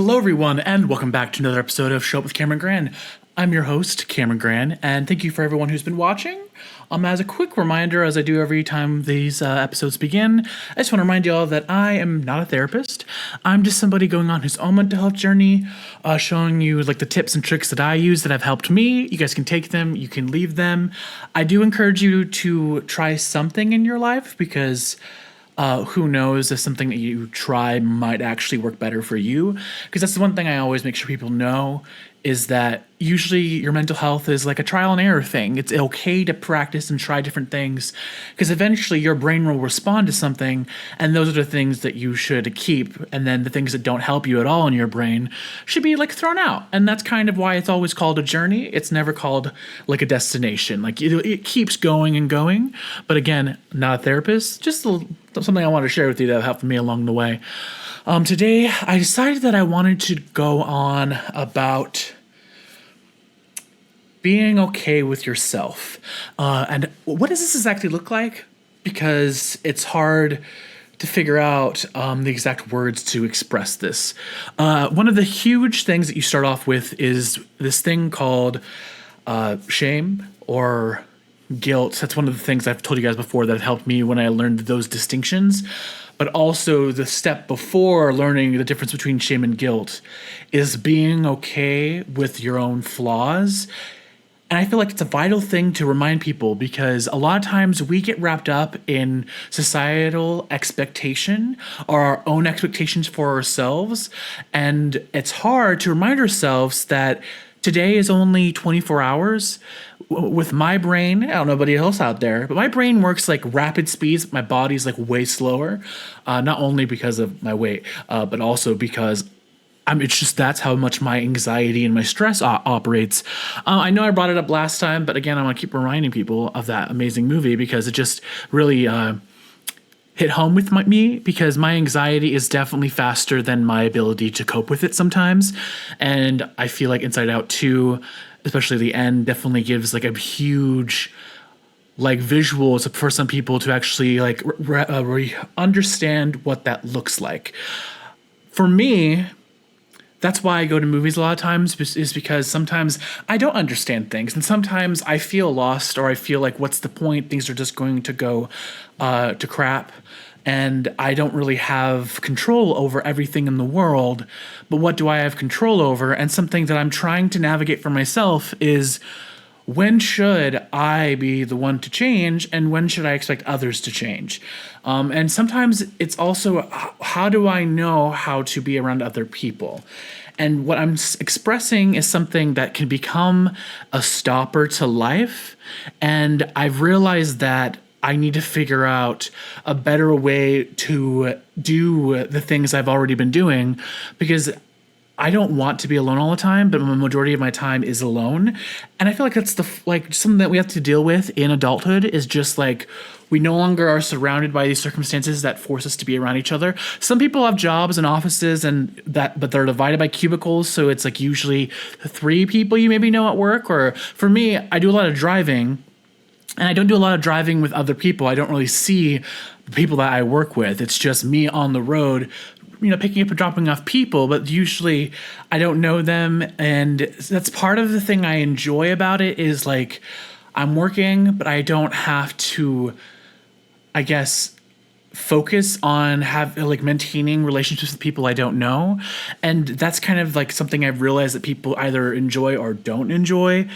Hello, everyone, and welcome back to another episode of Show Up with Camron Gran. I'm your host, Camron Gran, and thank you for everyone who's been watching. As a quick reminder, as I do every time these episodes begin, I just want to remind you all that I am not a therapist. I'm just somebody going on his own mental health journey, showing you like the tips and tricks that I use that have helped me. You guys can take them, you can leave them. I do encourage you to try something in your life because who knows if something that you try might actually work better for you. Because that's the one thing I always make sure people know is that usually your mental health is like a trial and error thing. It's okay to practice and try different things because eventually your brain will respond to something, and those are the things that you should keep, and then the things that don't help you at all in your brain should be like thrown out. And that's kind of why it's always called a journey. It's never called like a destination. Like it keeps going and going. But again, not a therapist, just something I want to share with you that helped me along the way. Today, I decided that I wanted to go on about being okay with yourself. And what does this exactly look like? Because it's hard to figure out the exact words to express this. One of the huge things that you start off with is this thing called shame or guilt. That's one of the things I've told you guys before that helped me when I learned those distinctions. But also the step before learning the difference between shame and guilt is being okay with your own flaws. And I feel like it's a vital thing to remind people because a lot of times we get wrapped up in societal expectation or our own expectations for ourselves. And it's hard to remind ourselves that today is only 24 hours. With my brain, I don't know anybody else out there, but my brain works like rapid speeds. My body's like way slower, not only because of my weight, but also because it's just that's how much my anxiety and my stress operates. I know I brought it up last time, but again, I want to keep reminding people of that amazing movie because it just really hit home with me because my anxiety is definitely faster than my ability to cope with it sometimes. And I feel like Inside Out 2, especially the end, definitely gives like a huge like visual for some people to actually like understand what that looks like. For me, that's why I go to movies a lot of times, is because sometimes I don't understand things and sometimes I feel lost or I feel like what's the point? Things are just going to go to crap and I don't really have control over everything in the world. But what do I have control over? And something that I'm trying to navigate for myself is when should I be the one to change and when should I expect others to change? And sometimes it's also how do I know how to be around other people? And what I'm expressing is something that can become a stopper to life. And I've realized that I need to figure out a better way to do the things I've already been doing because I don't want to be alone all the time, but the majority of my time is alone. And I feel like that's something that we have to deal with in adulthood is just like we no longer are surrounded by these circumstances that force us to be around each other. Some people have jobs and offices but they're divided by cubicles. So it's like usually 3 people you maybe know at work. Or for me, I do a lot of driving. And I don't do a lot of driving with other people. I don't really see the people that I work with. It's just me on the road, picking up and dropping off people, but usually I don't know them. And that's part of the thing I enjoy about it is like I'm working, but I don't have to, I guess, focus on maintaining relationships with people I don't know. And that's kind of like something I've realized that people either enjoy or don't enjoy.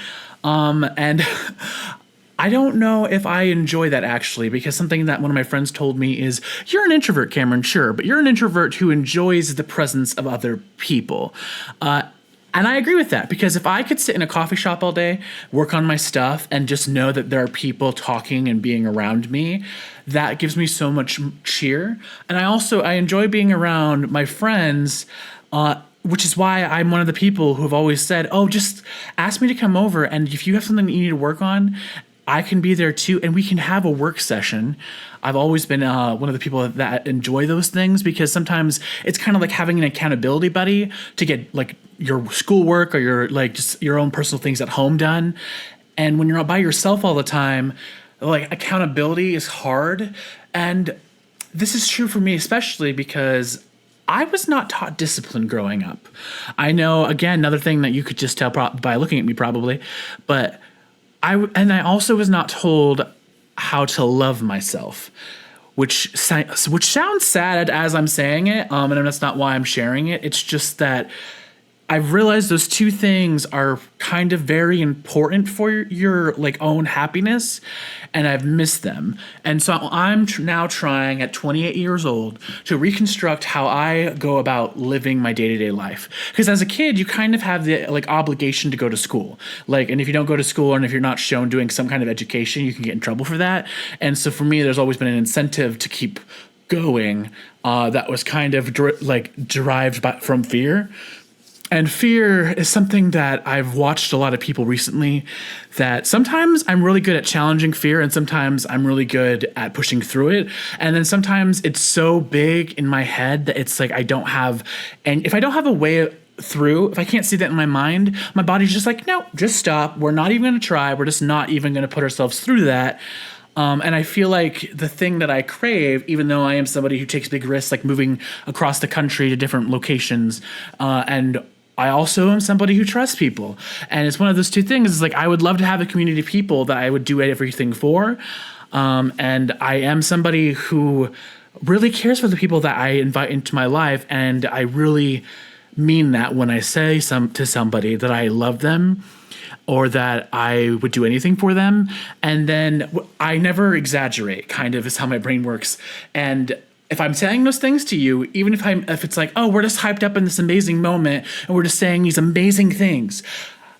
And I don't know if I enjoy that actually, because something that one of my friends told me is, you're an introvert, Cameron, sure, but you're an introvert who enjoys the presence of other people. And I agree with that, because if I could sit in a coffee shop all day, work on my stuff, and just know that there are people talking and being around me, that gives me so much cheer. And I enjoy being around my friends, which is why I'm one of the people who have always said, oh, just ask me to come over, and if you have something that you need to work on, I can be there too, and we can have a work session. I've always been one of the people that enjoy those things because sometimes it's kind of like having an accountability buddy to get like your schoolwork or your like just your own personal things at home done. And when you're not by yourself all the time, like accountability is hard. And this is true for me, especially because I was not taught discipline growing up. I know, again, another thing that you could just tell by looking at me probably, but I also was not told how to love myself, which sounds sad as I'm saying it, and that's not why I'm sharing it. It's just that I've realized those two things are kind of very important for your like own happiness, and I've missed them. And so I'm now trying at 28 years old to reconstruct how I go about living my day-to-day life. Because as a kid, you kind of have the like obligation to go to school. Like, and if you don't go to school and if you're not shown doing some kind of education, you can get in trouble for that. And so for me, there's always been an incentive to keep going that was kind of derived from fear. And fear is something that I've watched a lot of people recently, that sometimes I'm really good at challenging fear and sometimes I'm really good at pushing through it. And then sometimes it's so big in my head that it's like I don't have, and if I don't have a way through, if I can't see that in my mind, my body's just like, no, just stop. We're not even going to try. We're just not even going to put ourselves through that. And I feel like the thing that I crave, even though I am somebody who takes big risks, like moving across the country to different locations, and I also am somebody who trusts people. And it's one of those two things. It's like I would love to have a community of people that I would do everything for. And I am somebody who really cares for the people that I invite into my life. And I really mean that when I say to somebody that I love them or that I would do anything for them. And then I never exaggerate, kind of is how my brain works. And if I'm saying those things to you, even if it's like, oh, we're just hyped up in this amazing moment and we're just saying these amazing things.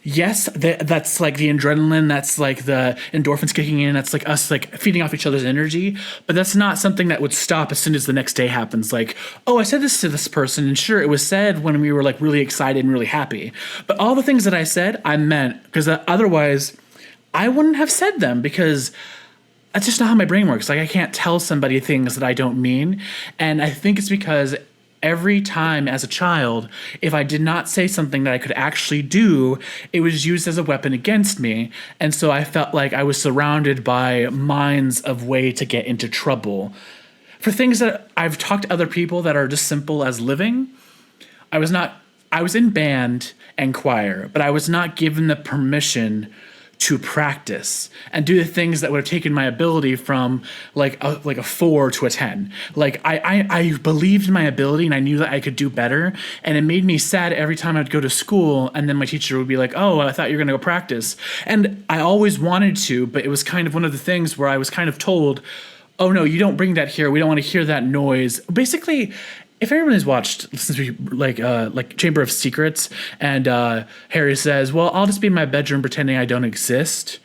Yes, that's like the adrenaline, that's like the endorphins kicking in, that's like us like feeding off each other's energy. But that's not something that would stop as soon as the next day happens. Like, oh, I said this to this person, and sure, it was said when we were like really excited and really happy. But all the things that I said, I meant, because otherwise I wouldn't have said them, because that's just not how my brain works. Like I can't tell somebody things that I don't mean. And I think it's because every time as a child, if I did not say something that I could actually do, it was used as a weapon against me. And so I felt like I was surrounded by minds of way to get into trouble. For things that I've talked to other people that are just simple as living, I was in band and choir, but I was not given the permission to practice and do the things that would have taken my ability from like a 4 to a 10. Like I believed in my ability and I knew that I could do better. And it made me sad every time I'd go to school and then my teacher would be like, oh, I thought you were going to go practice. And I always wanted to, but it was kind of one of the things where I was kind of told, oh no, you don't bring that here. We don't want to hear that noise. Basically, if everyone has watched, since we like Chamber of Secrets, and Harry says, "Well, I'll just be in my bedroom pretending I don't exist,"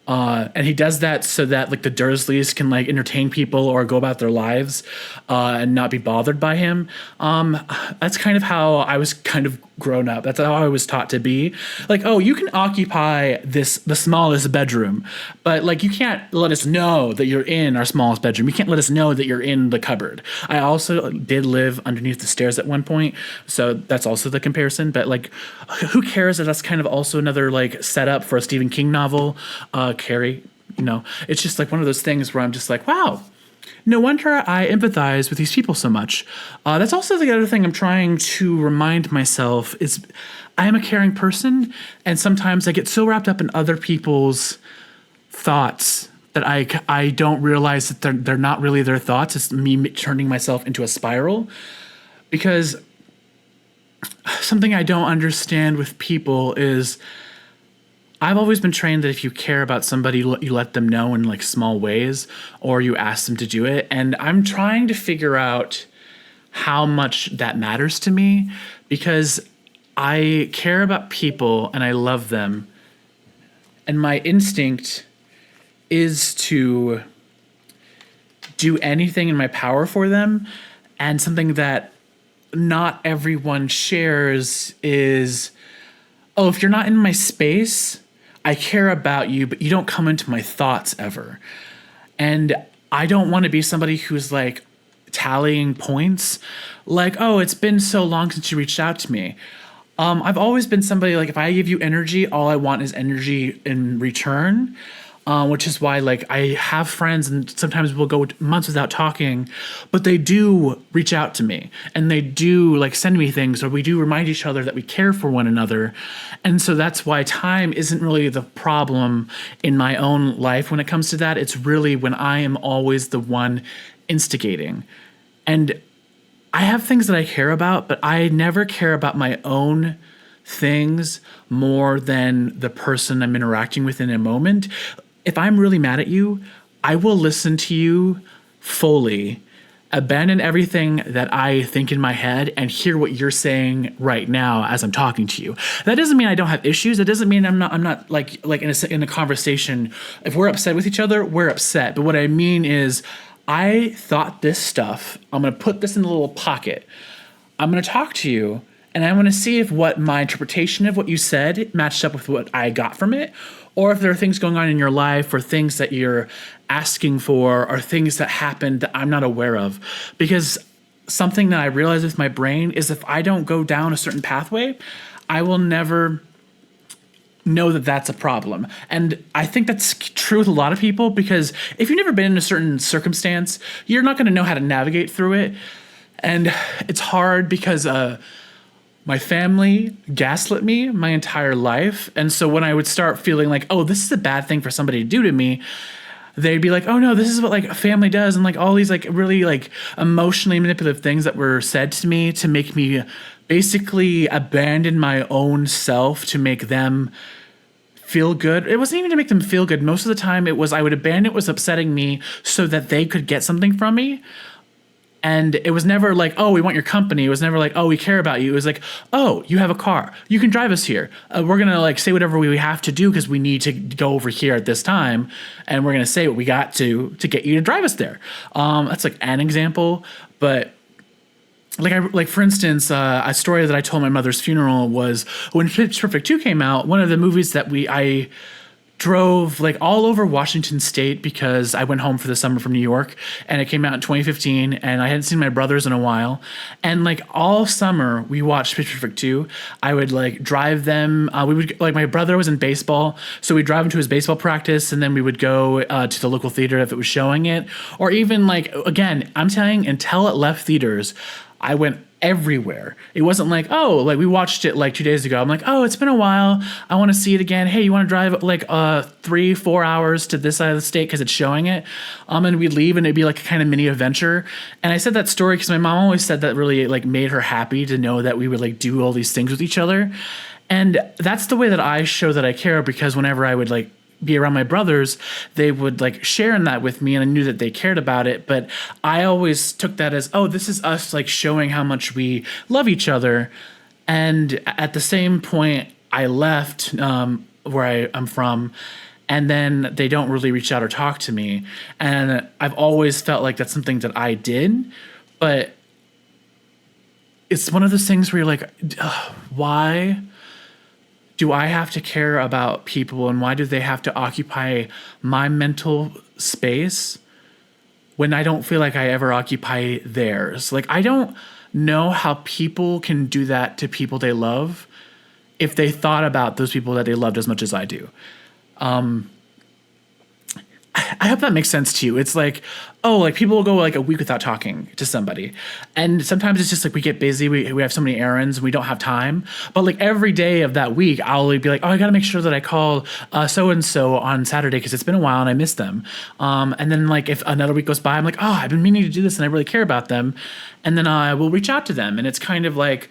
and he does that so that like the Dursleys can like entertain people or go about their lives and not be bothered by him. That's kind of how I was kind of grown up. That's how I was taught to be. Like, oh, you can occupy the smallest bedroom, but like you can't let us know that you're in our smallest bedroom. You can't let us know that you're in the cupboard. I also did live underneath the stairs at one point, so that's also the comparison. But like, who cares if that's kind of also another like setup for a Stephen King novel, Carrie? You know, it's just like one of those things where I'm just like, wow. No wonder I empathize with these people so much. That's also the other thing I'm trying to remind myself is I am a caring person, and sometimes I get so wrapped up in other people's thoughts that I don't realize that they're not really their thoughts. It's me turning myself into a spiral, because something I don't understand with people is I've always been trained that if you care about somebody, you let them know in like small ways, or you ask them to do it. And I'm trying to figure out how much that matters to me, because I care about people and I love them. And my instinct is to do anything in my power for them. And something that not everyone shares is, oh, if you're not in my space, I care about you, but you don't come into my thoughts ever. And I don't want to be somebody who's like tallying points. Like, oh, it's been so long since you reached out to me. I've always been somebody like, if I give you energy, all I want is energy in return. which is why like I have friends and sometimes we'll go months without talking, but they do reach out to me and they do like send me things, or we do remind each other that we care for one another. And so that's why time isn't really the problem in my own life when it comes to that. It's really when I am always the one instigating. And I have things that I care about, but I never care about my own things more than the person I'm interacting with in a moment. If I'm really mad at you, I will listen to you fully, abandon everything that I think in my head, and hear what you're saying right now as I'm talking to you. That doesn't mean I don't have issues. That doesn't mean I'm not like in a conversation. If we're upset with each other, we're upset. But what I mean is, I thought this stuff, I'm going to put this in a little pocket. I'm going to talk to you, and I want to see if what my interpretation of what you said matched up with what I got from it, or if there are things going on in your life or things that you're asking for or things that happened that I'm not aware of. Because something that I realize with my brain is if I don't go down a certain pathway, I will never know that that's a problem. And I think that's true with a lot of people, because if you've never been in a certain circumstance, you're not going to know how to navigate through it. And it's hard because my family gaslit me my entire life. And so when I would start feeling like, oh, this is a bad thing for somebody to do to me, they'd be like, oh no, this is what like a family does. And like all these like really like emotionally manipulative things that were said to me to make me basically abandon my own self to make them feel good. It wasn't even to make them feel good. Most of the time it was I would abandon what was upsetting me so that they could get something from me. And it was never like, oh, we want your company. It was never like, oh, we care about you. It was like, oh, you have a car. You can drive us here. We're going to like say whatever we have to do because we need to go over here at this time. And we're going to say what we got to get you to drive us there. That's like an example. But like for instance, a story that I told my mother's funeral was when Pitch Perfect 2 came out, one of the movies that I drove like all over Washington State because I went home for the summer from New York, and it came out in 2015, and I hadn't seen my brothers in a while. And like all summer we watched Pitch Perfect 2. I would like drive them. We would like, my brother was in baseball, so we'd drive him to his baseball practice, and then we would go to the local theater if it was showing it. Or even like, again, I'm telling, until it left theaters, I went everywhere. It wasn't like, oh, like we watched it like 2 days ago. I'm like, oh, it's been a while. I want to see it again. Hey, you want to drive like 3-4 hours to this side of the state because it's showing it? And we'd leave, and it'd be like a kind of mini adventure. And I said that story because my mom always said that really like made her happy to know that we would like do all these things with each other. And that's the way that I show that I care, because whenever I would like be around my brothers, they would like share in that with me, and I knew that they cared about it. But I always took that as, oh, this is us like showing how much we love each other. And at the same point, I left where I'm from, and then they don't really reach out or talk to me. And I've always felt like that's something that I did, but it's one of those things where you're like, why do I have to care about people, and why do they have to occupy my mental space when I don't feel like I ever occupy theirs? Like, I don't know how people can do that to people they love if they thought about those people that they loved as much as I do. I hope that makes sense to you. It's like, oh, like people will go like a week without talking to somebody. And sometimes it's just like we get busy. We have so many errands and we don't have time. But like every day of that week, I'll be like, oh, I got to make sure that I call so-and-so on Saturday because it's been a while and I miss them. And then like if another week goes by, I'm like, oh, I've been meaning to do this and I really care about them. And then I will reach out to them. And it's kind of like,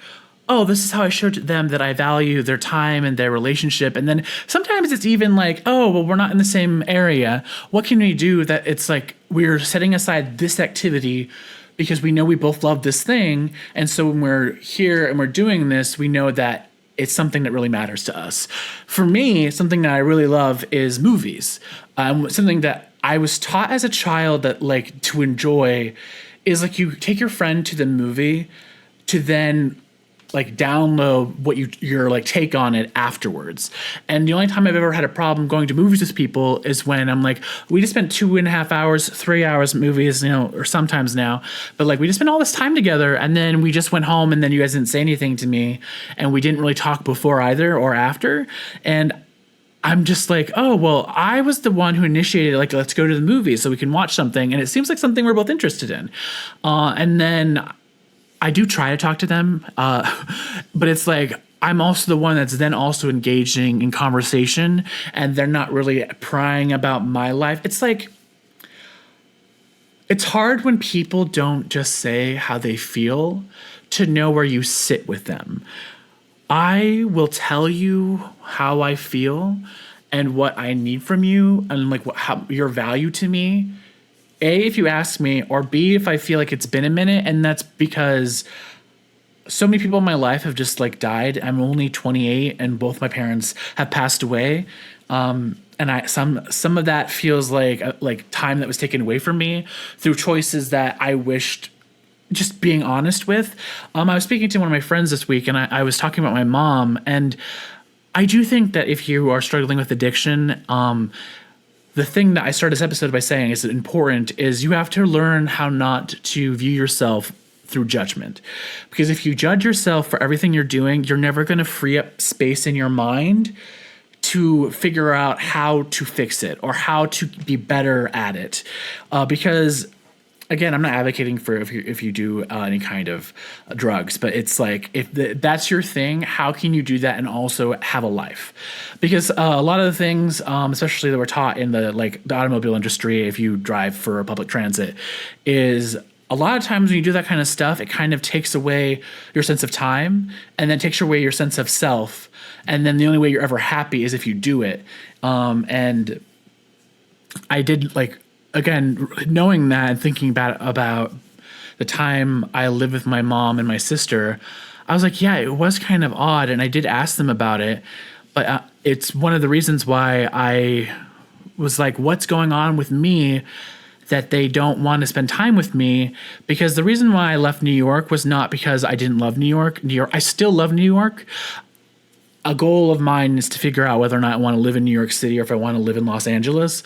oh, this is how I showed them that I value their time and their relationship. And then sometimes it's even like, oh, well, we're not in the same area. What can we do that it's like we're setting aside this activity because we know we both love this thing. And so when we're here and we're doing this, we know that it's something that really matters to us. For me, something that I really love is movies. Something that I was taught as a child that like to enjoy is like you take your friend to the movie to then like download what your like take on it afterwards. And the only time I've ever had a problem going to movies with people is when I'm like, we just spent 2.5 hours, 3 hours movies, you know, or sometimes now, but like we just spent all this time together and then we just went home and then you guys didn't say anything to me and we didn't really talk before either or after. And I'm just like, oh, well, I was the one who initiated, like, let's go to the movies so we can watch something. And it seems like something we're both interested in. And then I do try to talk to them. But it's like, I'm also the one that's then also engaging in conversation, and they're not really prying about my life. It's like, it's hard when people don't just say how they feel to know where you sit with them. I will tell you how I feel and what I need from you, and like how your value to me. A, if you ask me, or B, if I feel like it's been a minute, and that's because so many people in my life have just like died. I'm only 28, and both my parents have passed away. And some of that feels like time that was taken away from me through choices that I wished, just being honest with. I was speaking to one of my friends this week, and I was talking about my mom, and I do think that if you are struggling with addiction, the thing that I started this episode by saying is important is you have to learn how not to view yourself through judgment. Because if you judge yourself for everything you're doing, you're never going to free up space in your mind to figure out how to fix it or how to be better at it. Because again, I'm not advocating for if you do any kind of drugs, but it's like, if that's your thing, how can you do that and also have a life? Because a lot of the things, especially that we're taught in the automobile industry, if you drive for public transit, is a lot of times when you do that kind of stuff, it kind of takes away your sense of time, and then takes away your sense of self. And then the only way you're ever happy is if you do it. And I did, again, knowing that and thinking about the time I lived with my mom and my sister, I was like, yeah, it was kind of odd. And I did ask them about it, but it's one of the reasons why I was like, what's going on with me that they don't want to spend time with me? Because the reason why I left New York was not because I didn't love New York. I still love New York. A goal of mine is to figure out whether or not I want to live in New York City or if I want to live in Los Angeles,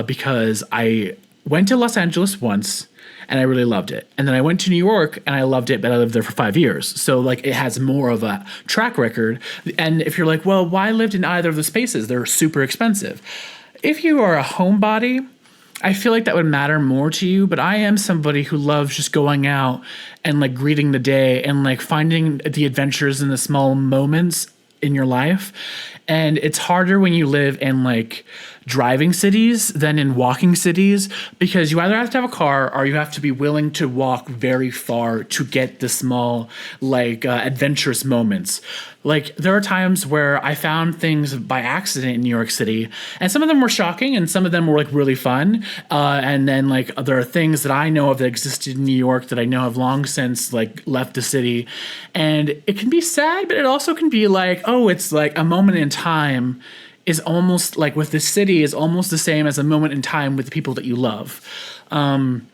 because I went to Los Angeles once and I really loved it. And then I went to New York and I loved it, but I lived there for 5 years. So it has more of a track record. And if you're like, well, why lived in either of the spaces? They're super expensive. If you are a homebody, I feel like that would matter more to you, but I am somebody who loves just going out and greeting the day and finding the adventures in the small moments in your life. And it's harder when you live in driving cities than in walking cities, because you either have to have a car or you have to be willing to walk very far to get the small adventurous moments. There are times where I found things by accident in New York City, and some of them were shocking and some of them were really fun. And then there are things that I know of that existed in New York that I know have long since left the city. And it can be sad, but it also can be it's a moment in time is almost with the city is almost the same as a moment in time with the people that you love. And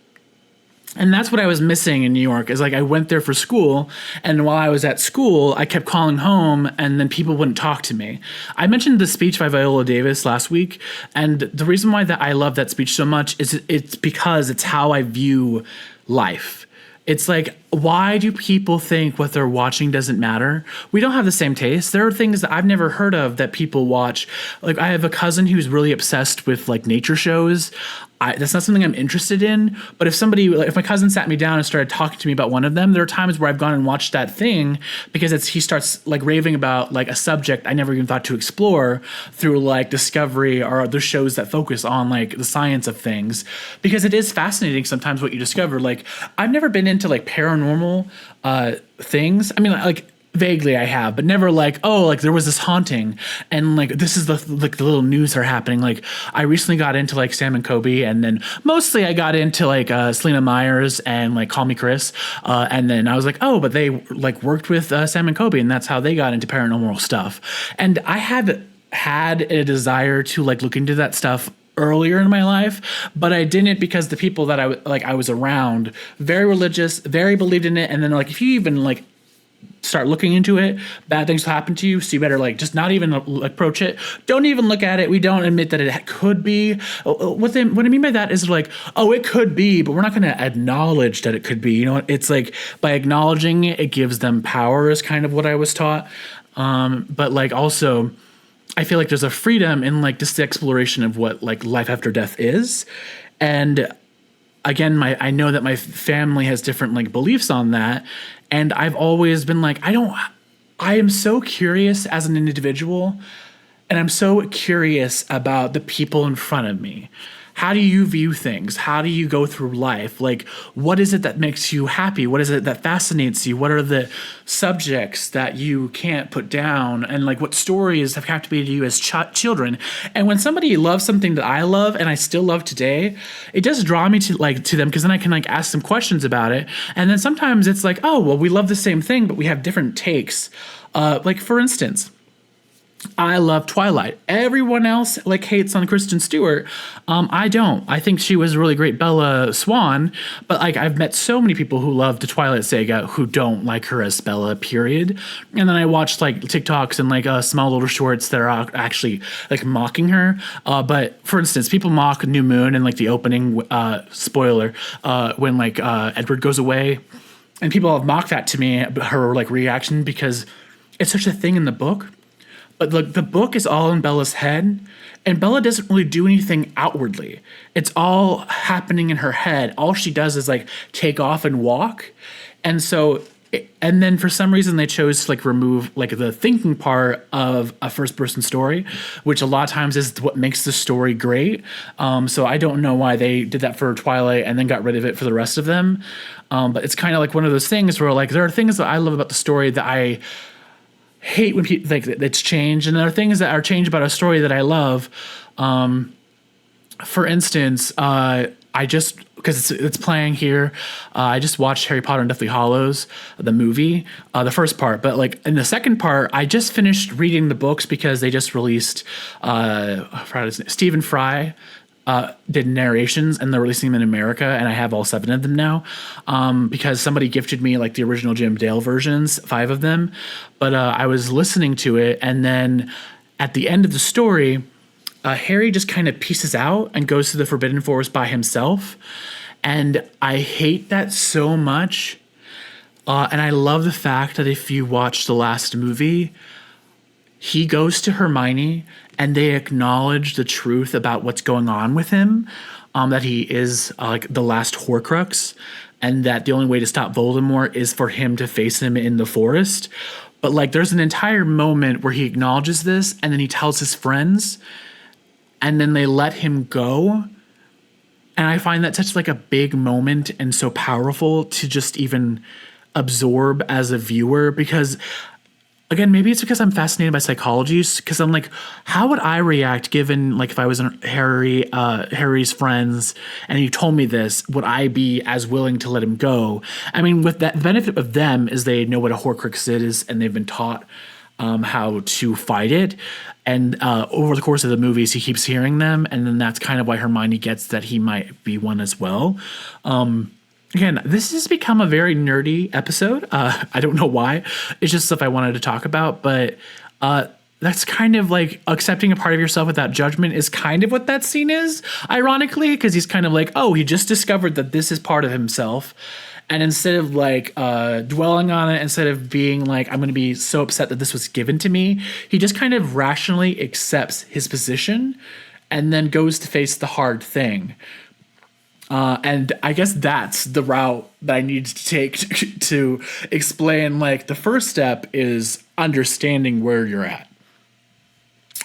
that's what I was missing in New York is I went there for school, and while I was at school, I kept calling home and then people wouldn't talk to me. I mentioned the speech by Viola Davis last week, and the reason why that I love that speech so much is it's because it's how I view life. It's why do people think what they're watching doesn't matter? We don't have the same taste. There are things that I've never heard of that people watch. I have a cousin who's really obsessed with nature shows. That's not something I'm interested in. But if my cousin sat me down and started talking to me about one of them, there are times where I've gone and watched that thing because he starts raving about a subject I never even thought to explore through Discovery or other shows that focus on the science of things, because it is fascinating sometimes what you discover. I've never been into paranormal things. I mean, vaguely I have, but never there was this haunting and this is the little news are happening. I recently got into Sam and Kobe, and then mostly I got into Selena Myers and Call Me Chris, and then I was oh, but they worked with Sam and Kobe, and that's how they got into paranormal stuff. And I had a desire to look into that stuff earlier in my life, but I didn't, because the people that I was around, very religious, very believed in it. And then if you even start looking into it, bad things will happen to you. So you better just not even approach it. Don't even look at it. We don't admit that it could be. What I mean by that is oh, it could be, but we're not going to acknowledge that it could be. It's by acknowledging it, it gives them power is kind of what I was taught. But also I feel like there's a freedom in like just the exploration of what like life after death is. And again, I know that my family has different like beliefs on that. And I've always been like, I am so curious as an individual, and I'm so curious about the people in front of me. How do you view things? How do you go through life? Like, what is it that makes you happy? What is it that fascinates you? What are the subjects that you can't put down? And like, what stories have captivated you as children? And when somebody loves something that I love and I still love today, it does draw me to them, because then I can like ask some questions about it. And then sometimes it's like, oh, well, we love the same thing, but we have different takes. Like for instance, I love Twilight. Everyone else like hates on Kristen Stewart. I don't. I think she was a really great Bella Swan, but like I've met so many people who love the Twilight saga who don't like her as Bella, period. And then I watched like TikToks and like small little shorts that are actually like mocking her. But for instance, people mock New Moon and like the opening spoiler when like Edward goes away, and people have mocked that to me, her like reaction, because it's such a thing in the book. But the book is all in Bella's head, and Bella doesn't really do anything outwardly. It's all happening in her head. All she does is like take off and walk. And so, and then for some reason they chose to like remove like the thinking part of a first person story, which a lot of times is what makes the story great. So I don't know why they did that for Twilight and then got rid of it for the rest of them. But it's kind of like one of those things where like there are things that I love about the story that I hate when people think that it's changed, and there are things that are changed about a story that I love. For instance, I just, because it's playing here, I just watched Harry Potter and Deathly Hallows, the movie, the first part. But like in the second part, I just finished reading the books because they just released Stephen Fry did narrations, and they're releasing them in America, and I have all 7 of them now, because somebody gifted me like the original Jim Dale versions, 5 of them. But I was listening to it, and then at the end of the story, Harry just kind of pieces out and goes to the Forbidden Forest by himself, and I hate that so much. And I love the fact that if you watch the last movie, he goes to Hermione and they acknowledge the truth about what's going on with him, that he is like the last Horcrux, and that the only way to stop Voldemort is for him to face him in the forest. But like there's an entire moment where he acknowledges this, and then he tells his friends, and then they let him go. And I find that such like a big moment and so powerful to just even absorb as a viewer, because again, maybe it's because I'm fascinated by psychology, because I'm like, how would I react given, like, if I was Harry's friends and he told me this, would I be as willing to let him go? I mean, with that benefit of them is they know what a Horcrux is, and they've been taught how to fight it. And over the course of the movies, he keeps hearing them, and then that's kind of why Hermione gets that he might be one as well. Again, this has become a very nerdy episode. I don't know why. It's just stuff I wanted to talk about. But that's kind of like accepting a part of yourself without judgment is kind of what that scene is, ironically, because he's kind of like, oh, he just discovered that this is part of himself. And instead of like dwelling on it, instead of being like, I'm going to be so upset that this was given to me, he just kind of rationally accepts his position and then goes to face the hard thing. And I guess that's the route that I need to take to explain, like, the first step is understanding where you're at.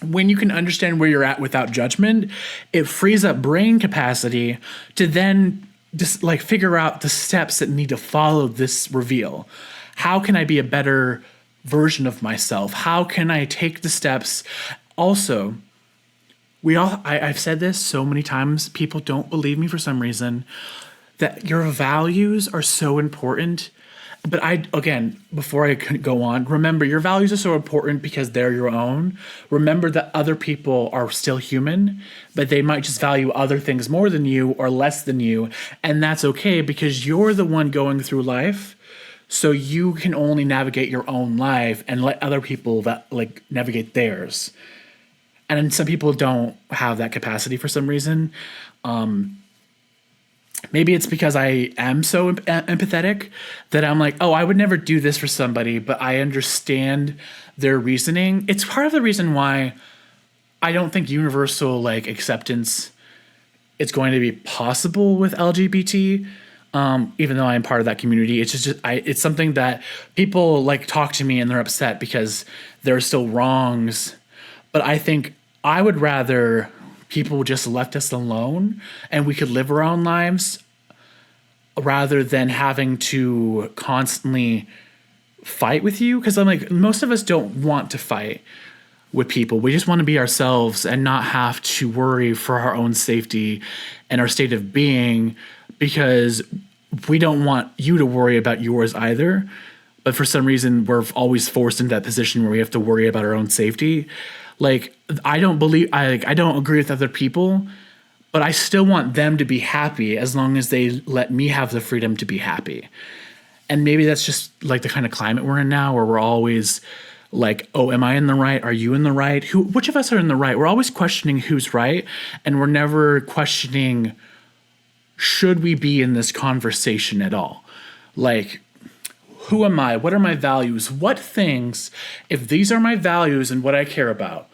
When you can understand where you're at without judgment, it frees up brain capacity to then just like figure out the steps that need to follow this reveal. How can I be a better version of myself? How can I take the steps? Also, I've said this so many times, people don't believe me for some reason, that your values are so important. But again, before I go on, remember your values are so important because they're your own. Remember that other people are still human, but they might just value other things more than you or less than you. And that's okay, because you're the one going through life. So you can only navigate your own life and let other people navigate theirs. And some people don't have that capacity for some reason. Maybe it's because I am so empathetic that I'm like, oh, I would never do this for somebody, but I understand their reasoning. It's part of the reason why I don't think universal like acceptance it's going to be possible with LGBT. Even though I am part of that community, it's it's something that people like talk to me and they're upset because there are still wrongs. But I think I would rather people just left us alone and we could live our own lives rather than having to constantly fight with you. Because I'm like, most of us don't want to fight with people. We just want to be ourselves and not have to worry for our own safety and our state of being because we don't want you to worry about yours either. But for some reason, we're always forced into that position where we have to worry about our own safety. Like, I don't agree with other people, but I still want them to be happy as long as they let me have the freedom to be happy. And maybe that's just like the kind of climate we're in now where we're always like, oh, am I in the right? Are you in the right? Which of us are in the right? We're always questioning who's right. And we're never questioning, should we be in this conversation at all? Like, who am I? What are my values? What things, if these are my values and what I care about,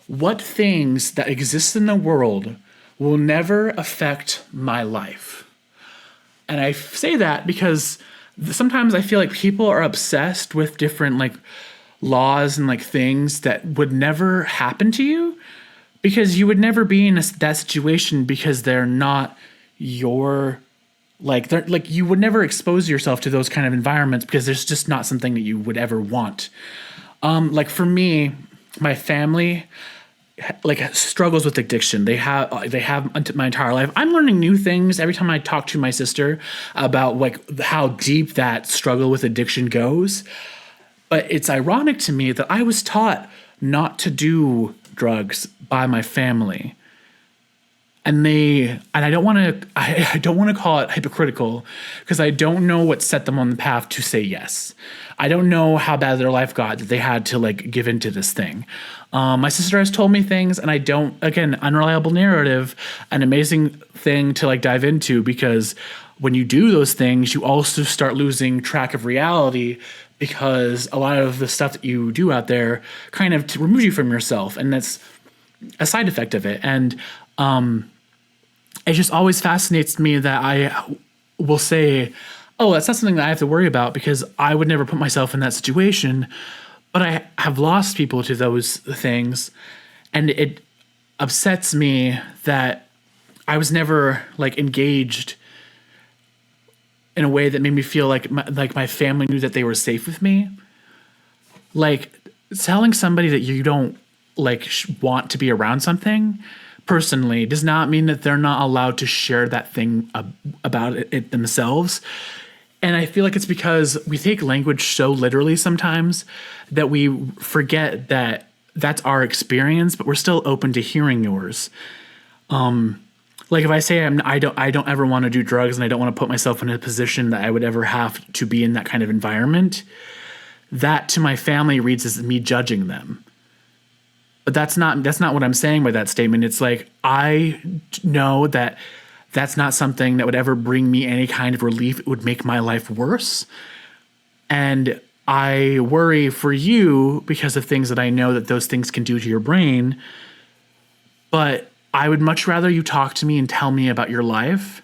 what things that exist in the world will never affect my life? And I say that because sometimes I feel like people are obsessed with different like laws and like things that would never happen to you because you would never be in that situation because they're not your like they're like you would never expose yourself to those kind of environments because there's just not something that you would ever want. Like for me, my family like struggles with addiction. They have my entire life. I'm learning new things every time I talk to my sister about like how deep that struggle with addiction goes. But it's ironic to me that I was taught not to do drugs by my family. And I don't want to call it hypocritical because I don't know what set them on the path to say yes. I don't know how bad their life got that they had to like give into this thing. My sister has told me things and I don't, again, unreliable narrative, an amazing thing to like dive into because when you do those things, you also start losing track of reality because a lot of the stuff that you do out there kind of removes you from yourself. And that's a side effect of it. And, it just always fascinates me that I will say, oh, that's not something that I have to worry about because I would never put myself in that situation. But I have lost people to those things. And it upsets me that I was never like engaged in a way that made me feel like my family knew that they were safe with me. Like telling somebody that you don't like want to be around something personally does not mean that they're not allowed to share that thing about it themselves. And I feel like it's because we take language so literally sometimes that we forget that that's our experience, but we're still open to hearing yours. Like if I say I don't ever want to do drugs and I don't want to put myself in a position that I would ever have to be in that kind of environment, that to my family reads as me judging them. But that's not what I'm saying by that statement. It's like, I know that that's not something that would ever bring me any kind of relief. It would make my life worse. And I worry for you because of things that I know that those things can do to your brain. But I would much rather you talk to me and tell me about your life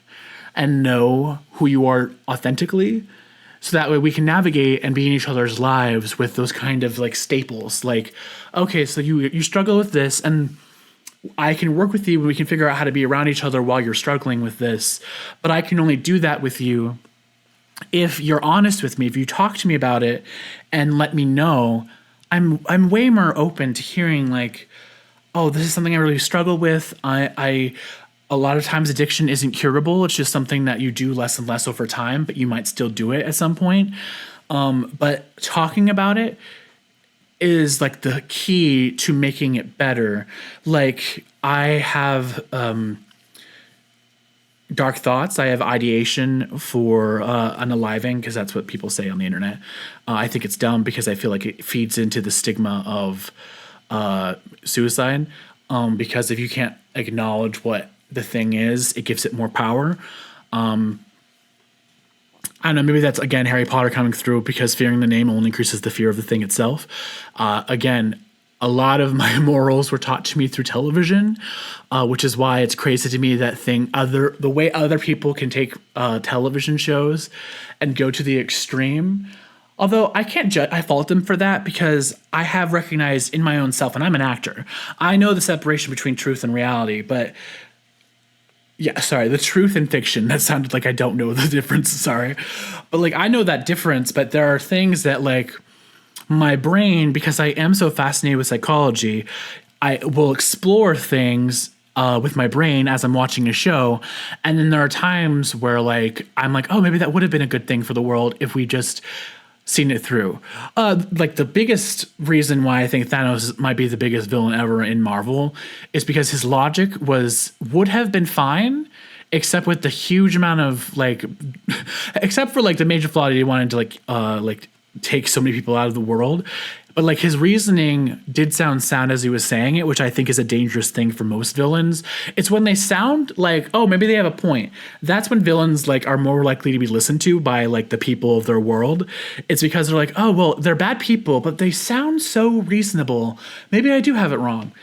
and know who you are authentically. So that way we can navigate and be in each other's lives with those kind of like staples. Like, okay, so you struggle with this and I can work with you and we can figure out how to be around each other while you're struggling with this. But I can only do that with you if you're honest with me, if you talk to me about it and let me know. I'm way more open to hearing like, oh, this is something I really struggle with. A lot of times addiction isn't curable. It's just something that you do less and less over time, but you might still do it at some point. But talking about it is like the key to making it better. Like I have dark thoughts. I have ideation for unaliving because that's what people say on the internet. I think it's dumb because I feel like it feeds into the stigma of suicide. Because if you can't acknowledge what the thing is, it gives it more power. I don't know, maybe that's, again, Harry Potter coming through because fearing the name only increases the fear of the thing itself. Again, a lot of my morals were taught to me through television, which is why it's crazy to me that the way other people can take television shows and go to the extreme. Although I can't judge, I fault them for that because I have recognized in my own self, and I'm an actor, I know the separation between truth and reality, but yeah, sorry, the truth and fiction. That sounded like I don't know the difference. Sorry. But like, I know that difference, but there are things that like my brain, because I am so fascinated with psychology, I will explore things with my brain as I'm watching a show. And then there are times where like, I'm like, oh, maybe that would have been a good thing for the world if we just seen it through. Like the biggest reason why I think Thanos might be the biggest villain ever in Marvel is because his logic would have been fine, except with the huge amount of like, except for like the major flaw that he wanted to like take so many people out of the world. But like his reasoning did sound sound as he was saying it, which I think is a dangerous thing for most villains. It's when they sound like, oh, maybe they have a point. That's when villains like are more likely to be listened to by like the people of their world. It's because they're like, oh, well, they're bad people, but they sound so reasonable. Maybe I do have it wrong.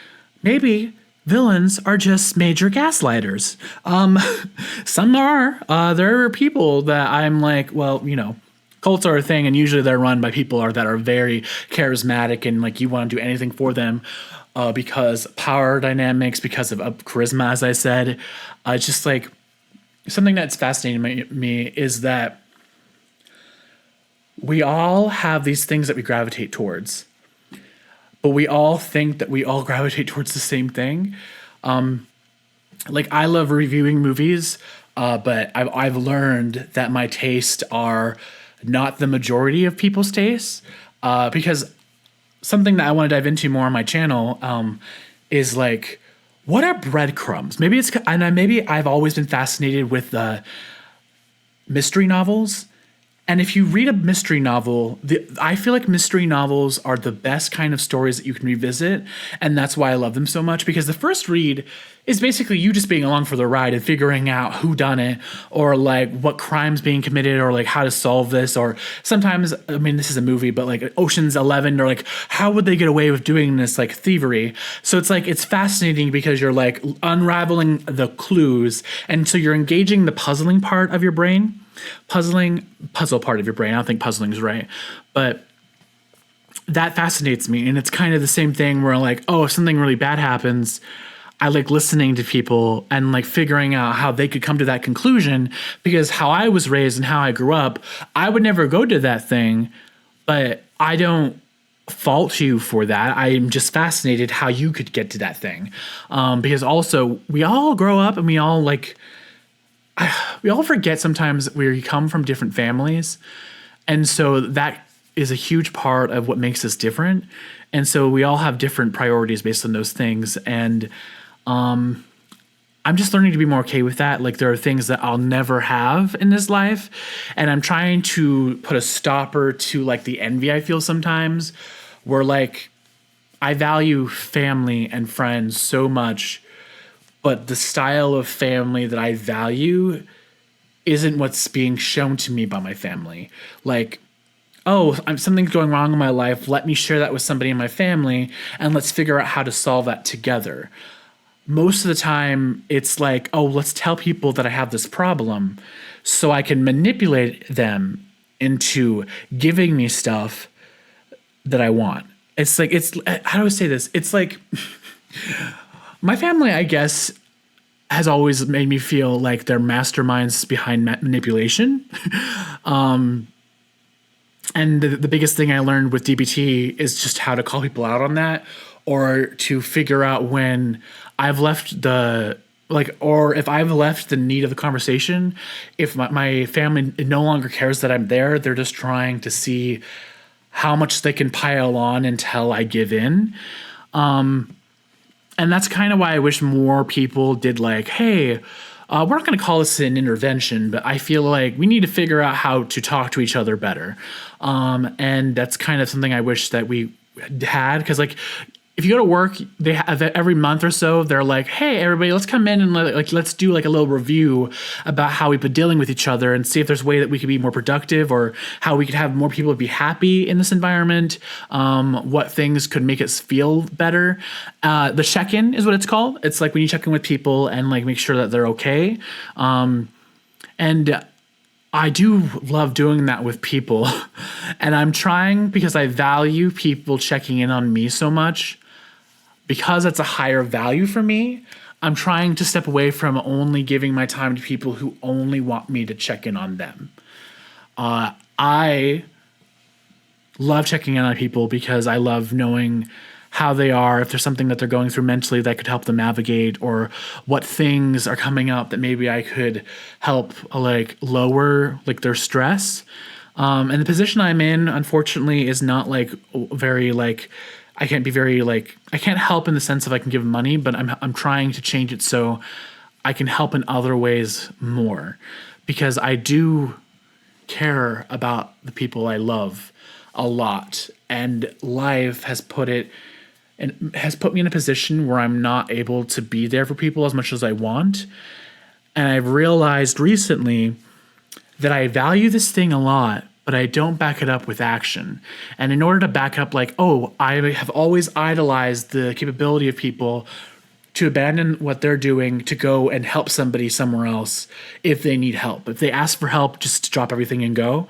Maybe villains are just major gaslighters. Some are. There are people that I'm like, well, you know, cults are a thing, and usually they're run by people that are very charismatic and like you want to do anything for them because power dynamics, because of charisma, as I said. It's just like something that's fascinating me is that we all have these things that we gravitate towards, but we all think that we all gravitate towards the same thing. Like I love reviewing movies, but I've learned that my tastes are not the majority of people's tastes, because something that I want to dive into more on my channel is like, what are breadcrumbs? Maybe I've always been fascinated with mystery novels. And if you read a mystery novel, I feel like mystery novels are the best kind of stories that you can revisit. And that's why I love them so much, because the first read is basically you just being along for the ride and figuring out who done it, or like what crime's being committed, or like how to solve this. Or sometimes, I mean, this is a movie, but like Ocean's 11, or like how would they get away with doing this, like thievery. So it's like, it's fascinating because you're like unraveling the clues. And so you're engaging the puzzle part of your brain. Puzzle part of your brain. I don't think puzzling is right, but that fascinates me. And it's kind of the same thing where like, oh, if something really bad happens, I like listening to people and like figuring out how they could come to that conclusion, because how I was raised and how I grew up, I would never go to that thing, but I don't fault you for that. I am just fascinated how you could get to that thing. Because also we all grow up and we all forget sometimes we come from different families. And so that is a huge part of what makes us different. And so we all have different priorities based on those things. And I'm just learning to be more okay with that. Like there are things that I'll never have in this life. And I'm trying to put a stopper to like the envy I feel sometimes, where like I value family and friends so much, but the style of family that I value isn't what's being shown to me by my family. Like, oh, something's going wrong in my life. Let me share that with somebody in my family and let's figure out how to solve that together. Most of the time, it's like, oh, let's tell people that I have this problem so I can manipulate them into giving me stuff that I want. It's like, how do I say this? It's like, my family, I guess, has always made me feel like they're masterminds behind manipulation. And the biggest thing I learned with DBT is just how to call people out on that, or to figure out when I've left or if I've left the need of the conversation. If my family no longer cares that I'm there, they're just trying to see how much they can pile on until I give in. And that's kind of why I wish more people did like, hey, we're not going to call this an intervention, but I feel like we need to figure out how to talk to each other better. And that's kind of something I wish that we had, because like if you go to work, they have every month or so, they're like, hey, everybody, let's come in and let's do like a little review about how we've been dealing with each other and see if there's a way that we could be more productive or how we could have more people be happy in this environment. What things could make us feel better. The check-in is what it's called. It's like when you check in with people and like make sure that they're okay. And I do love doing that with people. And I'm trying, because I value people checking in on me so much, because it's a higher value for me, I'm trying to step away from only giving my time to people who only want me to check in on them. I love checking in on people because I love knowing how they are, if there's something that they're going through mentally that could help them navigate, or what things are coming up that maybe I could help like lower like their stress. And the position I'm in, unfortunately, is not like very like, I can't be very like, I can't help in the sense of I can give money, but I'm trying to change it so I can help in other ways more, because I do care about the people I love a lot, and life has put me in a position where I'm not able to be there for people as much as I want. And I've realized recently that I value this thing a lot, but I don't back it up with action. And in order to back up, like, oh, I have always idolized the capability of people to abandon what they're doing to go and help somebody somewhere else if they need help. If they ask for help, just to drop everything and go.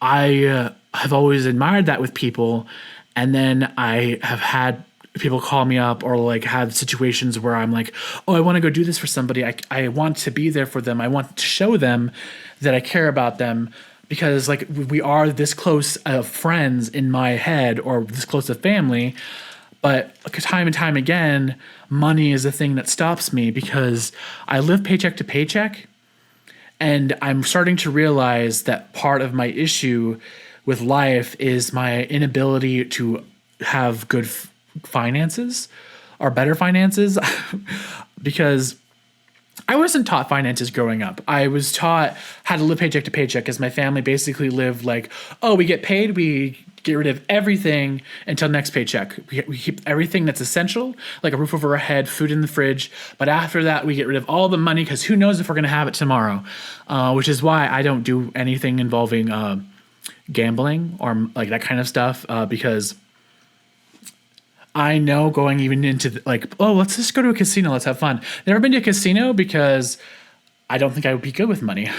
I have always admired that with people. And then I have had people call me up or like had situations where I'm like, oh, I want to go do this for somebody. I want to be there for them. I want to show them that I care about them, because like we are this close of friends in my head, or this close of family. But time and time again, money is the thing that stops me, because I live paycheck to paycheck. And I'm starting to realize that part of my issue with life is my inability to have good finances or better finances. Because I wasn't taught finances growing up. I was taught how to live paycheck to paycheck, because my family basically lived like, oh, we get paid, we get rid of everything until next paycheck. We keep everything that's essential, like a roof over our head, food in the fridge. But after that, we get rid of all the money, because who knows if we're going to have it tomorrow, which is why I don't do anything involving gambling or like that kind of stuff, because I know going even into like, oh, let's just go to a casino. Let's have fun. Never been to a casino because I don't think I would be good with money.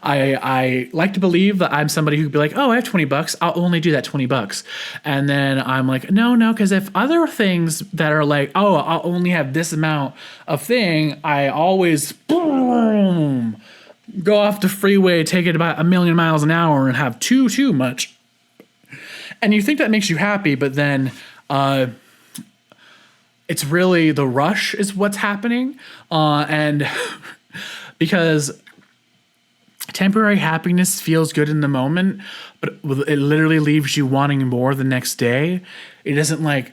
I like to believe that I'm somebody who'd be like, oh, I have $20. I'll only do that $20. And then I'm like, no, because if other things that are like, oh, I'll only have this amount of thing, I always boom, go off the freeway, take it about 1,000,000 miles an hour and have too much. And you think that makes you happy, but then it's really the rush is what's happening. And because temporary happiness feels good in the moment, but it literally leaves you wanting more the next day. It doesn't like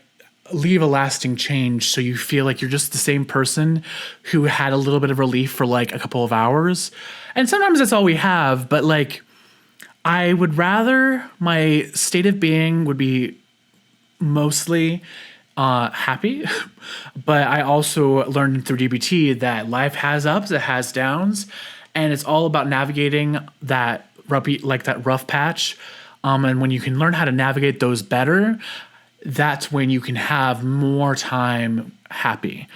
leave a lasting change. So you feel like you're just the same person who had a little bit of relief for like a couple of hours. And sometimes that's all we have, but like, I would rather my state of being would be mostly happy, but I also learned through DBT that life has ups, it has downs, and it's all about navigating that rough patch. And when you can learn how to navigate those better, that's when you can have more time happy.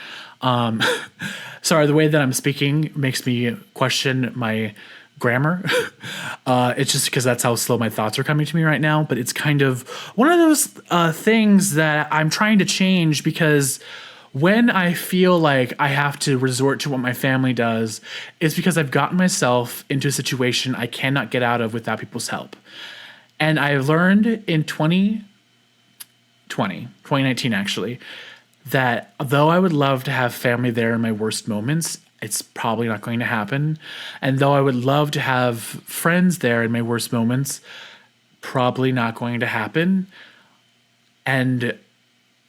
Sorry, the way that I'm speaking makes me question my grammar. It's just because that's how slow my thoughts are coming to me right now. But it's kind of one of those things that I'm trying to change, because when I feel like I have to resort to what my family does, it's because I've gotten myself into a situation I cannot get out of without people's help. And I learned in 2019 actually, that though I would love to have family there in my worst moments, it's probably not going to happen. And though I would love to have friends there in my worst moments, probably not going to happen. And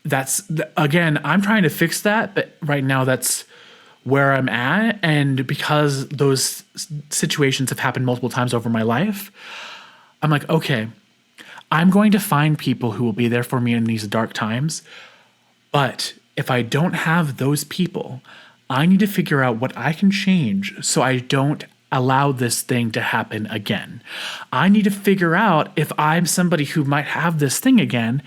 that's, again, I'm trying to fix that, but right now that's where I'm at. And because those situations have happened multiple times over my life, I'm like, okay, I'm going to find people who will be there for me in these dark times. But if I don't have those people, I need to figure out what I can change so I don't allow this thing to happen again. I need to figure out, if I'm somebody who might have this thing again,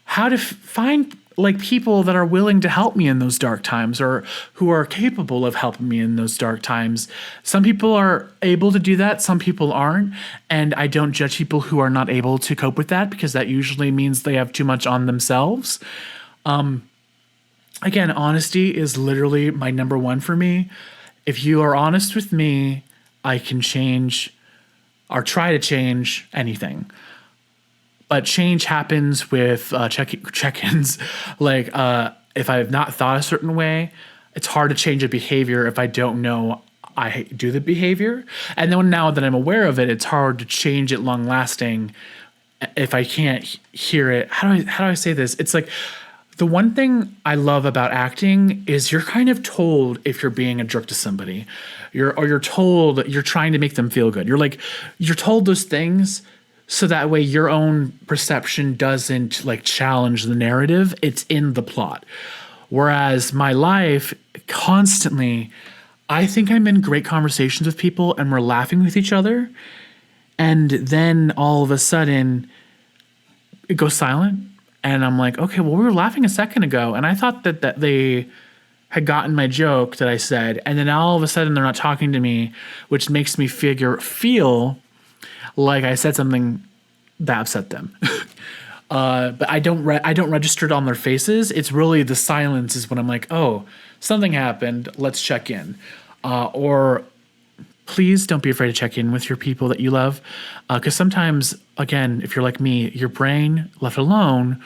how to find like people that are willing to help me in those dark times, or who are capable of helping me in those dark times. Some people are able to do that, some people aren't, and I don't judge people who are not able to cope with that, because that usually means they have too much on themselves. Again, honesty is literally my number one for me. If you are honest with me, I can change or try to change anything. But change happens with check-ins. Like, if I have not thought a certain way, it's hard to change a behavior if I don't know I do the behavior. And then now that I'm aware of it, it's hard to change it long lasting if I can't hear it. How do I say this? It's like, the one thing I love about acting is you're kind of told if you're being a jerk to somebody. You're told you're trying to make them feel good. You're told those things so that way your own perception doesn't like challenge the narrative. It's in the plot. Whereas my life, constantly, I think I'm in great conversations with people and we're laughing with each other. And then all of a sudden it goes silent. And I'm like, okay, well, we were laughing a second ago, and I thought that they had gotten my joke that I said, and then all of a sudden they're not talking to me, which makes me feel like I said something that upset them. But I don't register it on their faces. It's really the silence is when I'm like, oh, something happened. Let's check in. Or please don't be afraid to check in with your people that you love. Because sometimes, again, if you're like me, your brain left alone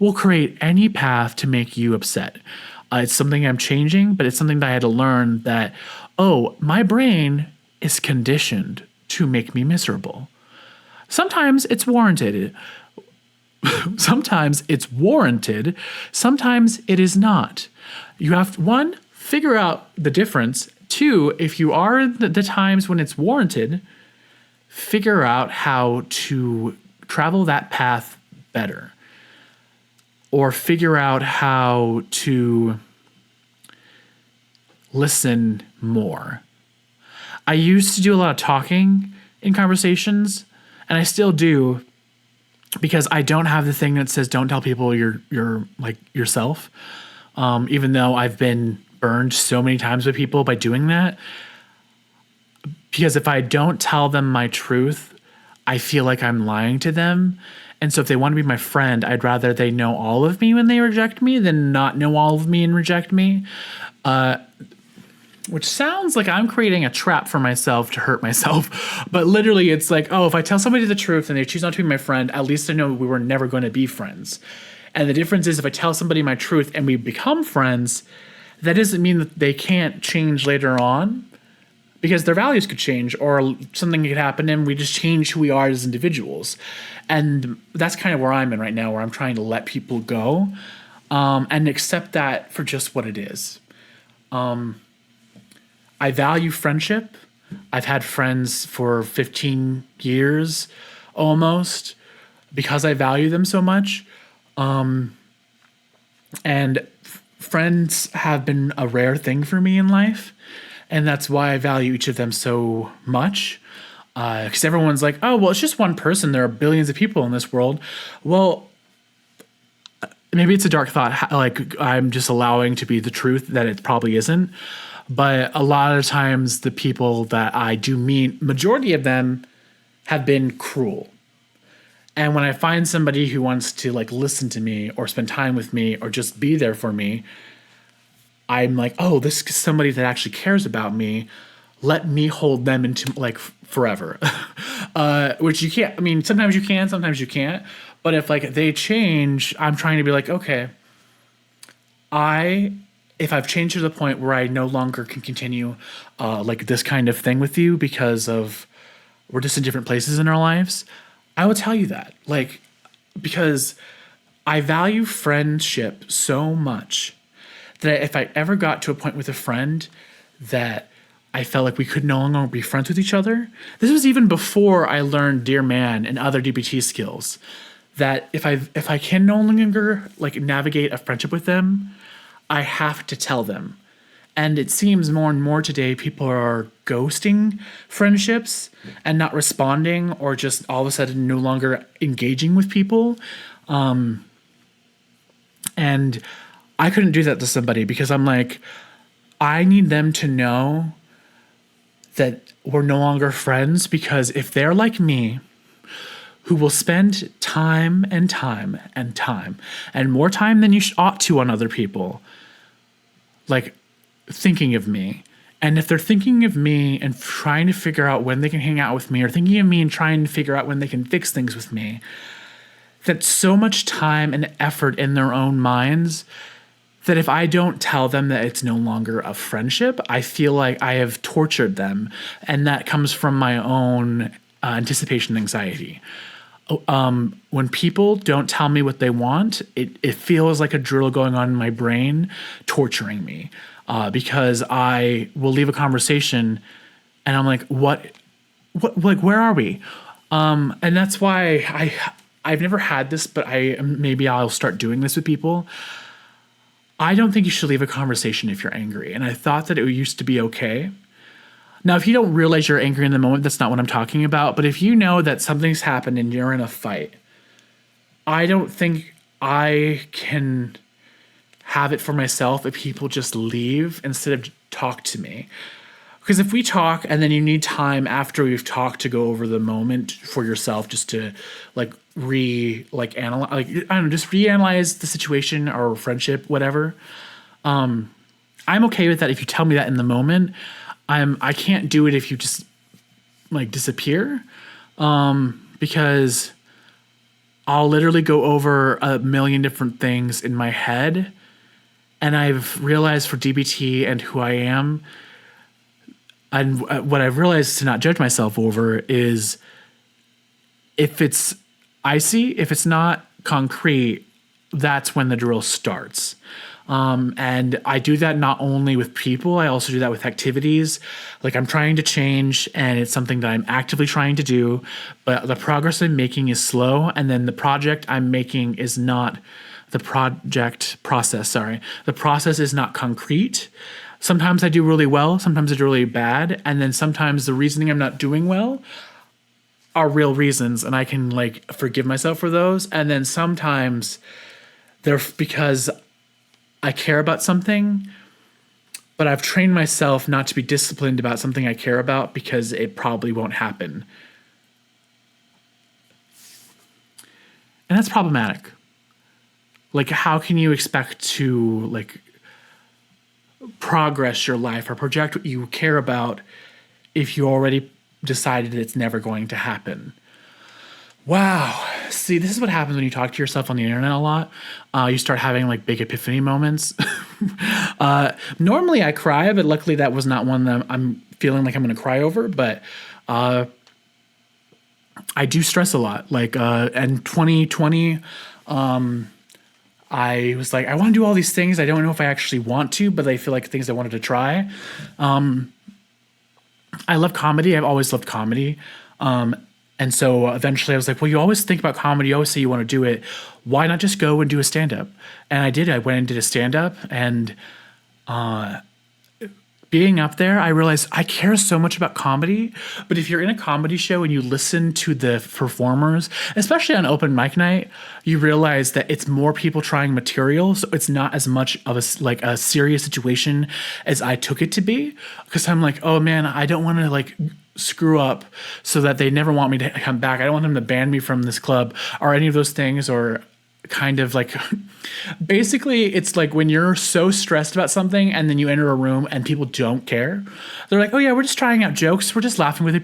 will create any path to make you upset. It's something I'm changing, but it's something that I had to learn that, oh, my brain is conditioned to make me miserable. Sometimes it's warranted. Sometimes it's warranted. Sometimes it is not. You have to, one, figure out the difference. Two, if you are in the times when it's warranted, figure out how to travel that path better. Or figure out how to listen more. I used to do a lot of talking in conversations, and I still do, because I don't have the thing that says don't tell people you're like yourself. Even though I've been burned so many times with people by doing that. Because if I don't tell them my truth, I feel like I'm lying to them. And so if they want to be my friend, I'd rather they know all of me when they reject me than not know all of me and reject me. Which sounds like I'm creating a trap for myself to hurt myself. But literally it's like, oh, if I tell somebody the truth and they choose not to be my friend, at least I know we were never going to be friends. And the difference is, if I tell somebody my truth and we become friends, that doesn't mean that they can't change later on, because their values could change or something could happen and we just change who we are as individuals. And that's kind of where I'm in right now, where I'm trying to let people go and accept that for just what it is. I value friendship. I've had friends for 15 years almost because I value them so much. And friends have been a rare thing for me in life, and that's why I value each of them so much. Because everyone's like, oh, well, it's just one person. There are billions of people in this world. Well, maybe it's a dark thought. Like, I'm just allowing to be the truth that it probably isn't. But a lot of times the people that I do meet, majority of them have been cruel. And when I find somebody who wants to like listen to me or spend time with me or just be there for me, I'm like, oh, this is somebody that actually cares about me. Let me hold them into like forever. Which you can't. I mean, sometimes you can, sometimes you can't. But if like they change, I'm trying to be like, okay, if I've changed to the point where I no longer can continue like this kind of thing with you because of we're just in different places in our lives, I will tell you that. Like, because I value friendship so much that if I ever got to a point with a friend that I felt like we could no longer be friends with each other. This was even before I learned Dear Man and other DBT skills. That if I can no longer like navigate a friendship with them, I have to tell them. And it seems more and more today people are ghosting friendships and not responding, or just all of a sudden no longer engaging with people. And I couldn't do that to somebody because I'm like, I need them to know that we're no longer friends, because if they're like me, who will spend time and time and time and more time than you ought to on other people, like thinking of me. And if they're thinking of me and trying to figure out when they can hang out with me, or thinking of me and trying to figure out when they can fix things with me, that's so much time and effort in their own minds that if I don't tell them that it's no longer a friendship, I feel like I have tortured them. And that comes from my own anticipation anxiety. When people don't tell me what they want, it feels like a drill going on in my brain, torturing me, because I will leave a conversation and I'm like, what, like, where are we? And that's why I've never had this, but maybe I'll start doing this with people. I don't think you should leave a conversation if you're angry. And I thought that it used to be okay. Now, if you don't realize you're angry in the moment, that's not what I'm talking about. But if you know that something's happened and you're in a fight, I don't think I can have it for myself if people just leave instead of talk to me. Because if we talk and then you need time after we've talked to go over the moment for yourself, just to analyze, I don't know, just reanalyze the situation or friendship, whatever. I'm okay with that if you tell me that in the moment. I can't do it if you just like disappear, because I'll literally go over a million different things in my head. And I've realized for DBT and who I am, and what I've realized to not judge myself over is if it's icy, if it's not concrete, that's when the drill starts. And I do that not only with people, I also do that with activities. Like I'm trying to change and it's something that I'm actively trying to do, but the progress I'm making is slow. And then the project I'm making is not the process. The process is not concrete. Sometimes I do really well, sometimes I do really bad. And then sometimes the reasoning I'm not doing well are real reasons, and I can like forgive myself for those. And then sometimes they're because I care about something, but I've trained myself not to be disciplined about something I care about because it probably won't happen. And that's problematic. Like, how can you expect to like progress your life or project what you care about if you already decided it's never going to happen? Wow. See, this is what happens when you talk to yourself on the internet a lot. You start having like big epiphany moments. Normally I cry, but luckily that was not one that I'm feeling like I'm going to cry over. But I do stress a lot. Like in 2020, I was like, I want to do all these things. I don't know if I actually want to, but I feel like things I wanted to try. I love comedy. I've always loved comedy. And so eventually I was like, well, you always think about comedy. You always say you want to do it. Why not just go and do a stand-up? And I did. I went and did a stand-up. And being up there, I realized I care so much about comedy. But if you're in a comedy show and you listen to the performers, especially on open mic night, you realize that it's more people trying material. So it's not as much of a serious situation as I took it to be. Because I'm like, oh man, I don't want to like screw up so that they never want me to come back. I don't want them to ban me from this club or any of those things, or kind of like basically it's like when you're so stressed about something and then you enter a room and people don't care. They're like, oh yeah, we're just trying out jokes. We're just laughing with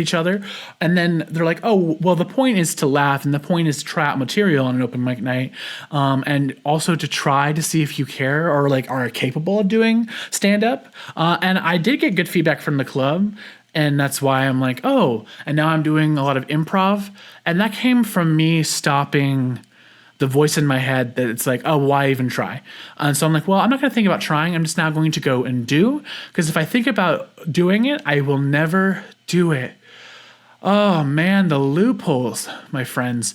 each other. And then they're like, oh, well, the point is to laugh and the point is to try out material on an open mic night. And also to try to see if you care or like are capable of doing stand up. And I did get good feedback from the club. And that's why I'm like, oh, and now I'm doing a lot of improv. And that came from me stopping the voice in my head that it's like, oh, why even try? And so I'm like, well, I'm not going to think about trying. I'm just now going to go and do. Because if I think about doing it, I will never do it. Oh man, the loopholes, my friends.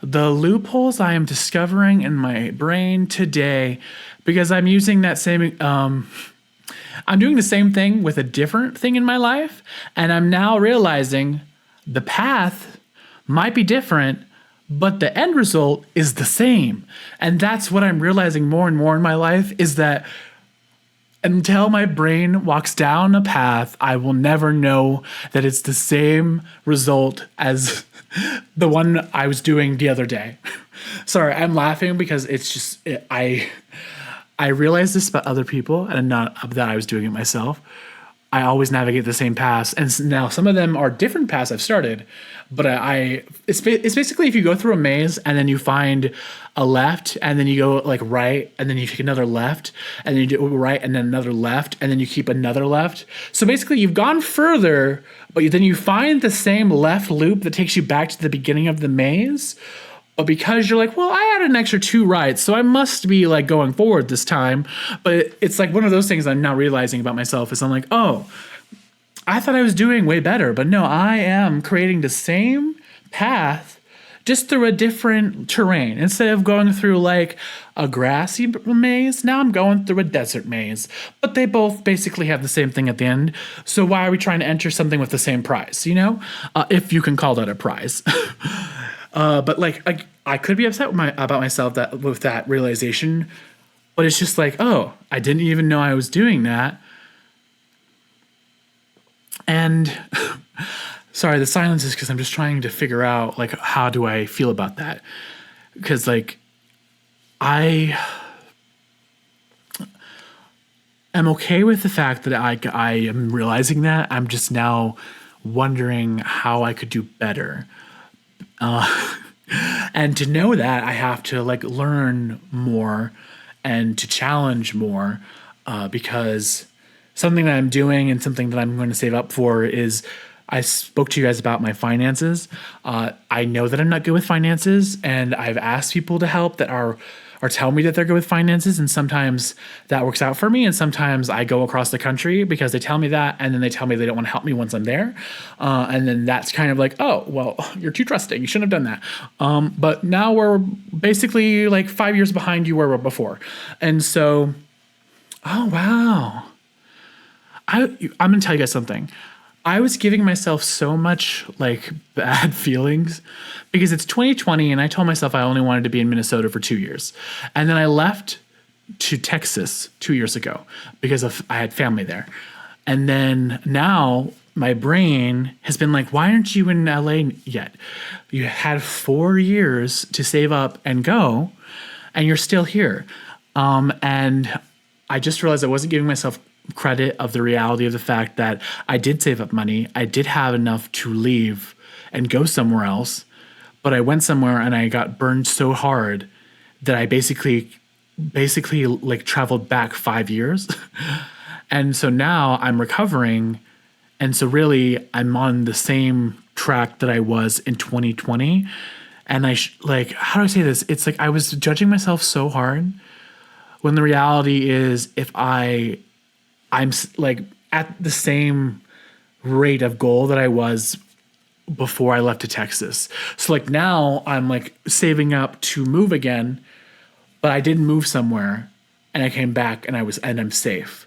The loopholes I am discovering in my brain today because I'm using that same, I'm doing the same thing with a different thing in my life. And I'm now realizing the path might be different, but the end result is the same. And that's what I'm realizing more and more in my life is that until my brain walks down a path, I will never know that it's the same result as the one I was doing the other day. Sorry, I'm laughing because it's just, I realized this about other people and not that I was doing it myself. I always navigate the same paths, and now some of them are different paths I've started. But it's basically if you go through a maze and then you find a left, and then you go like right, and then you take another left, and then you do right, and then another left, and then you keep another left. So basically, you've gone further, but then you find the same left loop that takes you back to the beginning of the maze. But because you're like, well, I had an extra 2 rights, so I must be like going forward this time. But it's like one of those things I'm now realizing about myself is I'm like, oh, I thought I was doing way better. But no, I am creating the same path just through a different terrain. Instead of going through like a grassy maze, now I'm going through a desert maze. But they both basically have the same thing at the end. So why are we trying to enter something with the same prize, you know? If you can call that a prize. But like I could be upset about myself with that realization, but it's just like, oh, I didn't even know I was doing that. And sorry, the silence is because I'm just trying to figure out like how do I feel about that? Because like I am okay with the fact that I am realizing that. I'm just now wondering how I could do better. And to know that, I have to like learn more and to challenge more, because something that I'm doing and something that I'm going to save up for is I spoke to you guys about my finances. I know that I'm not good with finances, and I've asked people to help that are tell me that they're good with finances, and sometimes that works out for me, and sometimes I go across the country because they tell me that, and then they tell me they don't want to help me once I'm there, and then that's kind of like, oh, well, you're too trusting, you shouldn't have done that. But now we're basically like 5 years behind you where we were before, and so, oh wow, I'm gonna tell you guys something. I was giving myself so much like bad feelings because it's 2020 and I told myself I only wanted to be in Minnesota for 2 years. And then I left to Texas 2 years ago because I had family there. And then now my brain has been like, why aren't you in LA yet? You had 4 years to save up and go, and you're still here. And I just realized I wasn't giving myself credit of the reality of the fact that I did save up money. I did have enough to leave and go somewhere else, but I went somewhere and I got burned so hard that I basically like traveled back 5 years. And so now I'm recovering. And so really I'm on the same track that I was in 2020. And like, how do I say this? It's like I was judging myself so hard when the reality is if I'm like at the same rate of goal that I was before I left to Texas. So like now I'm like saving up to move again, but I didn't move somewhere and I came back and I'm safe.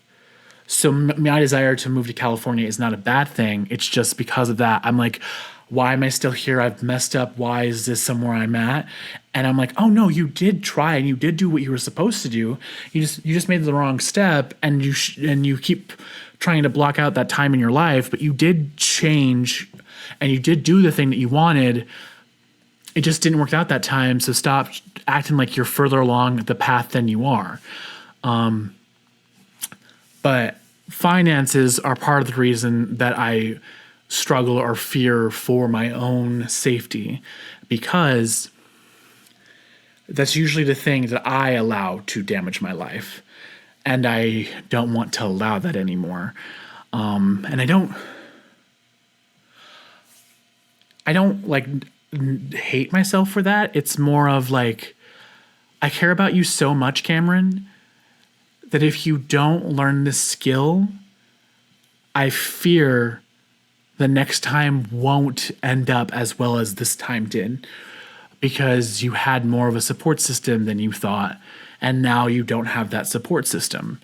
So my desire to move to California is not a bad thing. It's just because of that. I'm like, why am I still here? I've messed up. Why is this somewhere I'm at? And I'm like, oh no, you did try and you did do what you were supposed to do. You just made the wrong step, and you keep trying to block out that time in your life, but you did change and you did do the thing that you wanted. It just didn't work out that time. So stop acting like you're further along the path than you are. But finances are part of the reason that I struggle or fear for my own safety, because that's usually the thing that I allow to damage my life, and I don't want to allow that anymore. And I don't like hate myself for that. It's more of like I care about you so much, Cameron, that if you don't learn this skill, I fear the next time won't end up as well as this time did, because you had more of a support system than you thought, and now you don't have that support system.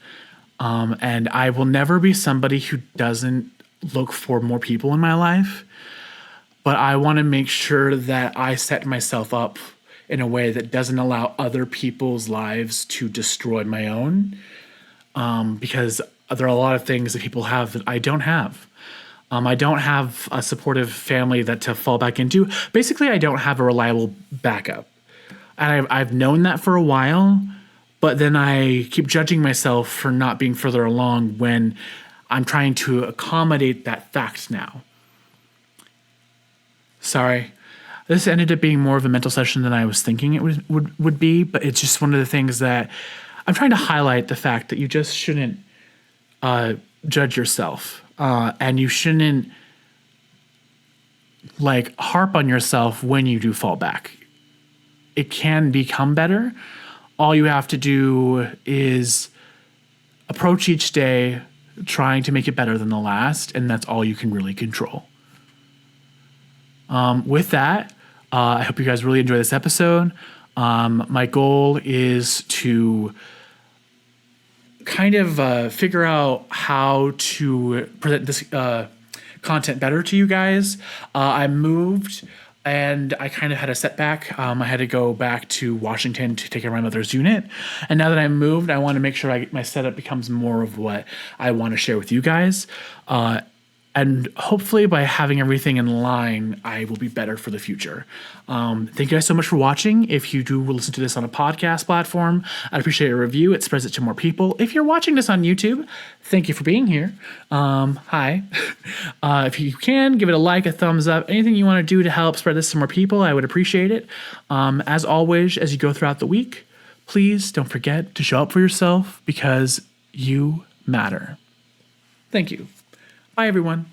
And I will never be somebody who doesn't look for more people in my life, but I want to make sure that I set myself up in a way that doesn't allow other people's lives to destroy my own, because there are a lot of things that people have that I don't have. I don't have a supportive family that to fall back into. Basically, I don't have a reliable backup. And I've known that for a while, but then I keep judging myself for not being further along when I'm trying to accommodate that fact now. Sorry. This ended up being more of a mental session than I was thinking it would be, but it's just one of the things that I'm trying to highlight, the fact that you just shouldn't judge yourself. And you shouldn't harp on yourself when you do fall back. It can become better. All you have to do is approach each day trying to make it better than the last, and that's all you can really control. With that, I hope you guys really enjoy this episode. My goal is to kind of figure out how to present this content better to you guys. I moved and I kind of had a setback. I had to go back to Washington to take care of my mother's unit. And now that I moved, I want to make sure my setup becomes more of what I want to share with you guys. And hopefully by having everything in line, I will be better for the future. Thank you guys so much for watching. If you do listen to this on a podcast platform, I'd appreciate a review. It spreads it to more people. If you're watching this on YouTube, thank you for being here. Hi. If you can, give it a like, a thumbs up, anything you want to do to help spread this to more people, I would appreciate it. As always, as you go throughout the week, please don't forget to show up for yourself, because you matter. Thank you. Bye, everyone.